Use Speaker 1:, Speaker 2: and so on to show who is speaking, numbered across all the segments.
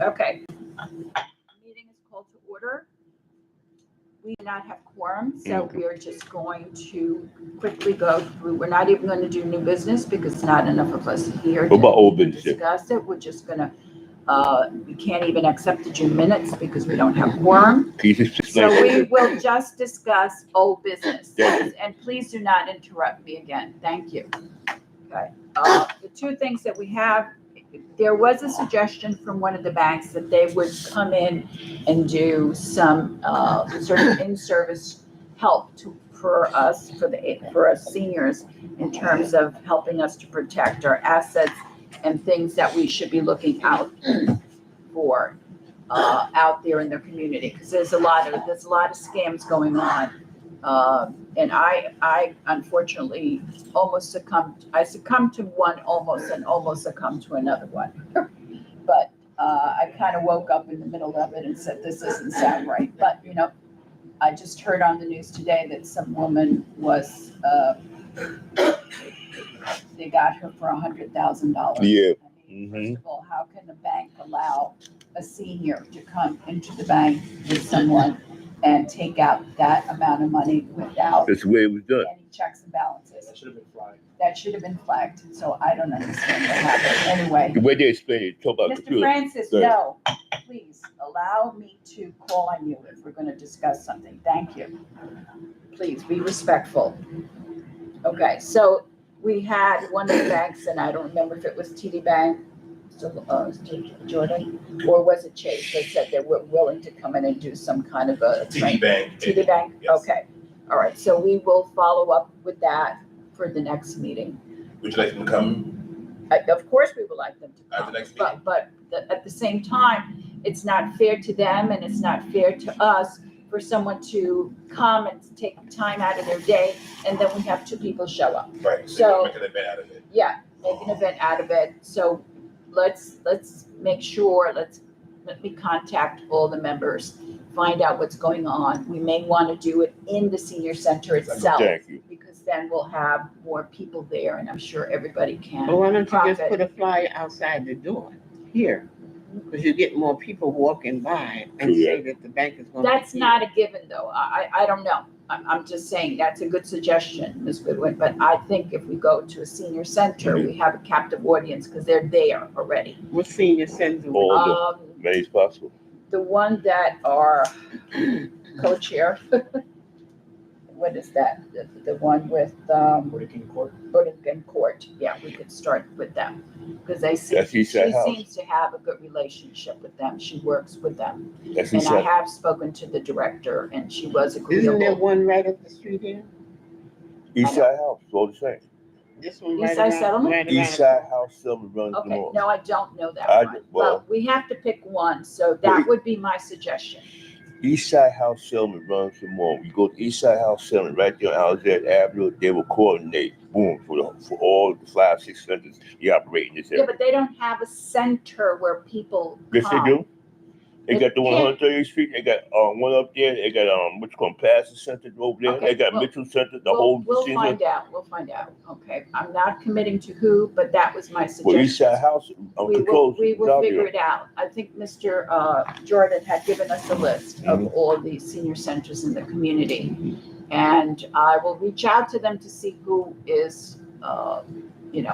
Speaker 1: Okay. Meeting is called to order. We do not have quorum, so we are just going to quickly go through. We're not even going to do new business because not enough of us here
Speaker 2: What about old
Speaker 1: to
Speaker 2: business?
Speaker 1: discuss it. We're just gonna, we can't even accept the June minutes because we don't have quorum.
Speaker 2: Can you just
Speaker 1: So
Speaker 2: explain?
Speaker 1: we will just discuss old business.
Speaker 2: Thank you.
Speaker 1: And please do not interrupt me again. Thank you. Okay. The two things that we have, there was a suggestion from one of the banks that they would come in and do some sort of in-service help for us seniors in terms of helping us to protect our assets and things that we should be looking out for out there in the community, because there's a lot of scams going on. And I unfortunately I succumbed to one almost and almost succumbed to another one. But I kind of woke up in the middle of it and said, this doesn't sound right. But, I just heard on the news today that some woman was, they got her for $100,000.
Speaker 2: Yeah.
Speaker 1: First of all, how can the bank allow a senior to come into the bank with someone and take out that amount of money without
Speaker 2: That's the way it was done.
Speaker 1: any checks and balances?
Speaker 3: That should have been flagged.
Speaker 1: That should have been flagged, so I don't understand what happened. Anyway,
Speaker 2: The way they explain it, talk about
Speaker 1: Mr.
Speaker 2: computer.
Speaker 1: Francis,
Speaker 2: Go ahead.
Speaker 1: no, please allow me to call on you if we're going to discuss something. Thank you. Please be respectful. Okay, so we had one of the banks, and I don't remember if it was TD Bank, Jordan, or was it Chase? They said they were willing to come in and do some kind of a
Speaker 3: TD Bank.
Speaker 1: TD Bank?
Speaker 3: Yes.
Speaker 1: Okay, all right, so we will follow up with that for the next meeting.
Speaker 3: Would you like them to come
Speaker 1: Of course, we would like them to
Speaker 3: at
Speaker 1: come,
Speaker 3: the next meeting?
Speaker 1: but at the same time, it's not fair to them and it's not fair to us for someone to come and take time out of their day, and then we have two people show up.
Speaker 3: Right,
Speaker 1: So-
Speaker 3: so make an event out of it.
Speaker 1: Yeah, make an event out of it. So let's make sure, let me contact all the members, find out what's going on. We may want to do it in the senior center itself,
Speaker 2: Thank you.
Speaker 1: because then we'll have more people there, and I'm sure everybody can
Speaker 4: Well, why don't you just
Speaker 1: profit.
Speaker 4: put a flyer outside the door here? Because you get more people walking by and
Speaker 2: True
Speaker 4: say that the bank is going to.
Speaker 1: That's not a given, though. I don't know. I'm just saying, that's a good suggestion, Ms. Goodwin, but I think if we go to a senior center, we have a captive audience, because they're there already.
Speaker 4: What senior center?
Speaker 2: All the many as possible.
Speaker 1: The one that are co-chair, what is that? The one with,
Speaker 3: Working court.
Speaker 1: Burlington Court. Yeah, we could start with them, because
Speaker 2: That's
Speaker 1: she
Speaker 2: Eastside House.
Speaker 1: seems to have a good relationship with them. She works with them.
Speaker 2: That's
Speaker 1: And I
Speaker 2: inside.
Speaker 1: have spoken to the director, and she was
Speaker 4: Isn't there
Speaker 1: agreeable.
Speaker 4: one right up the street here?
Speaker 2: Eastside House, all the same.
Speaker 4: This one
Speaker 1: East
Speaker 4: right
Speaker 1: Side
Speaker 4: around.
Speaker 1: Settlement?
Speaker 4: Right around-
Speaker 2: Eastside House, Silver runs them
Speaker 1: Okay,
Speaker 2: all.
Speaker 1: no, I don't know that
Speaker 2: I
Speaker 1: one.
Speaker 2: do-
Speaker 1: Well,
Speaker 2: well-
Speaker 1: we have to pick one, so that would be my suggestion.
Speaker 2: Eastside House Settlement runs them all. You go to Eastside House Settlement right there on Alexander Avenue, they will coordinate, boom, for all the 5-6 centers you operate in this
Speaker 1: Yeah,
Speaker 2: area.
Speaker 1: but they don't have a center where people
Speaker 2: Yes, they
Speaker 1: come.
Speaker 2: do. They got the one on
Speaker 1: can't-
Speaker 2: 130th Street. They got one up there. They got what you call Pastor Center over there.
Speaker 1: Okay,
Speaker 2: They got
Speaker 1: well,
Speaker 2: Mitchell Center. The
Speaker 1: We'll
Speaker 2: whole
Speaker 1: find out, okay? I'm not committing to who, but that was my
Speaker 2: Well,
Speaker 1: suggestion.
Speaker 2: Eastside House controls.
Speaker 1: We will
Speaker 2: down
Speaker 1: figure
Speaker 2: there.
Speaker 1: it out. I think Mr. Jordan had given us a list of all the senior centers in the community. And I will reach out to them to see who is,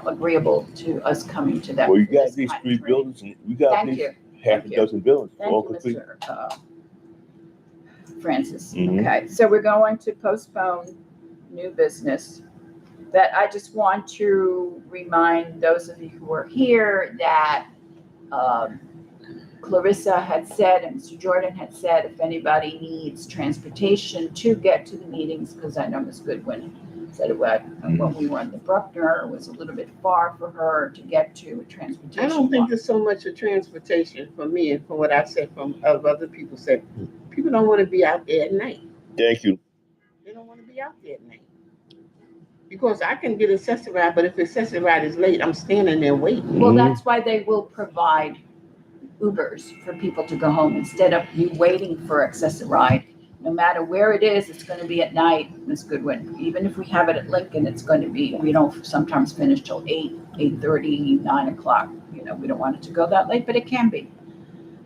Speaker 1: agreeable to us coming to them.
Speaker 2: Well, you
Speaker 1: for
Speaker 2: got
Speaker 1: this
Speaker 2: these
Speaker 1: kind of
Speaker 2: 3
Speaker 1: training.
Speaker 2: buildings, and you got
Speaker 1: Thank
Speaker 2: these
Speaker 1: you.
Speaker 2: half
Speaker 1: Thank
Speaker 2: a
Speaker 1: you.
Speaker 2: dozen buildings, all
Speaker 1: Thank you,
Speaker 2: complete.
Speaker 1: Mr. Francis.
Speaker 2: Mhm.
Speaker 1: Okay, so we're going to postpone new business. But I just want to remind those of you who are here that Clarissa had said, and Mr. Jordan had said, if anybody needs transportation to get to the meetings, because I know Ms. Goodwin said it was, when we were in the Bruckner, it was a little bit far for her to get to a transportation.
Speaker 4: I don't think
Speaker 1: line.
Speaker 4: there's so much of transportation for me and from what I said from other people said. People don't want to be out there at night.
Speaker 2: Thank you.
Speaker 4: They don't want to be out there at night. Because I can get a accessory ride, but if the accessory ride is late, I'm standing there waiting.
Speaker 1: Well,
Speaker 2: Mhm.
Speaker 1: that's why they will provide Ubers for people to go home instead of you waiting for access ride. No matter where it is, it's gonna be at night, Ms. Goodwin. Even if we have it at Lincoln, it's going to be, we don't sometimes finish till 8:30, 9 o'clock. We don't want it to go that late, but it can be.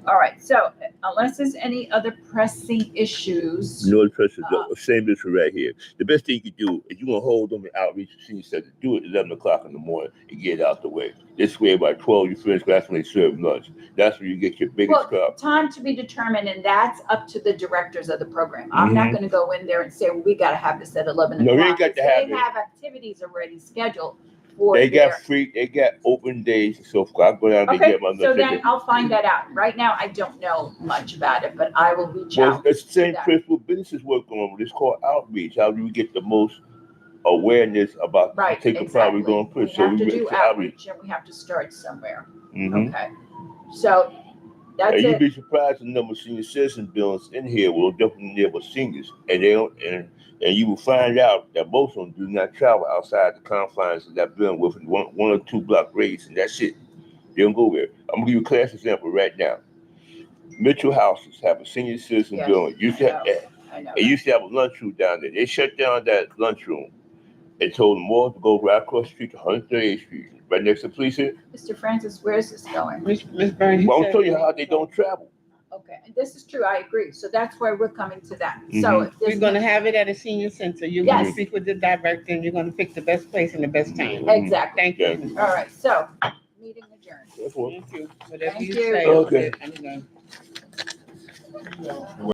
Speaker 1: All right, so unless there's any other pressing issues,
Speaker 2: No pressure. The same issue right here. The best thing you can do is you want to hold them in outreach senior center. Do it at 11 o'clock in the morning and get it out the way. This way, by 12, you finish. That's when they serve lunch. That's when you get your biggest
Speaker 1: well,
Speaker 2: crowd.
Speaker 1: time to be determined, and that's up to the directors of the program. I'm not gonna go in there and say, well, we gotta have this at 11
Speaker 2: No,
Speaker 1: o'clock.
Speaker 2: you ain't got to have
Speaker 1: They
Speaker 2: it.
Speaker 1: have activities already scheduled for
Speaker 2: They
Speaker 1: their.
Speaker 2: got free. They got open days and so forth. I go down there and
Speaker 1: Okay,
Speaker 2: get my lunch.
Speaker 1: so
Speaker 2: They
Speaker 1: then
Speaker 2: get-
Speaker 1: I'll find that out. Right now, I don't know much about it, but I will reach
Speaker 2: Well,
Speaker 1: out.
Speaker 2: it's the same
Speaker 1: that.
Speaker 2: principle businesses work on. It's called outreach. How do we get the most awareness about
Speaker 1: Right,
Speaker 2: take a
Speaker 1: exactly.
Speaker 2: product going
Speaker 1: We
Speaker 2: push? So
Speaker 1: have to
Speaker 2: we
Speaker 1: do
Speaker 2: to outreach.
Speaker 1: outreach and we have to start somewhere.
Speaker 2: Mm-hmm.
Speaker 1: Okay, so that's
Speaker 2: And you'd
Speaker 1: it.
Speaker 2: be surprised the number of senior citizen bills in here will definitely live with seniors, and they don't. And you will find out that most of them do not travel outside the confines of that building within one or two block radius, and that's it. They don't go there. I'm gonna give you a class example right now. Mitchell Houses have a senior citizen
Speaker 1: Yes,
Speaker 2: building.
Speaker 1: I know.
Speaker 2: They used to have a lunchroom down there. They shut down that lunchroom and told them all to go right across the street to 138th Street, right next to the police here.
Speaker 1: Mr. Francis, where's this going?
Speaker 4: Miss Burns,
Speaker 2: Well,
Speaker 4: you
Speaker 2: I'm
Speaker 4: said.
Speaker 2: telling you how they don't travel.
Speaker 1: Okay, and this is true, I agree. So that's why we're coming to that. So if
Speaker 4: We're
Speaker 1: this.
Speaker 4: gonna have it at a senior center. You're
Speaker 1: Yes.
Speaker 4: gonna speak with the director and you're gonna pick the best place and the best time.
Speaker 1: Exactly.
Speaker 4: Thank you.
Speaker 2: Yeah.
Speaker 4: Miss
Speaker 1: All right, so meeting adjourned.
Speaker 2: That's what.
Speaker 4: Thank you. Whatever
Speaker 1: Thank
Speaker 4: you
Speaker 1: you.
Speaker 4: say.
Speaker 2: Okay.
Speaker 4: I'm done.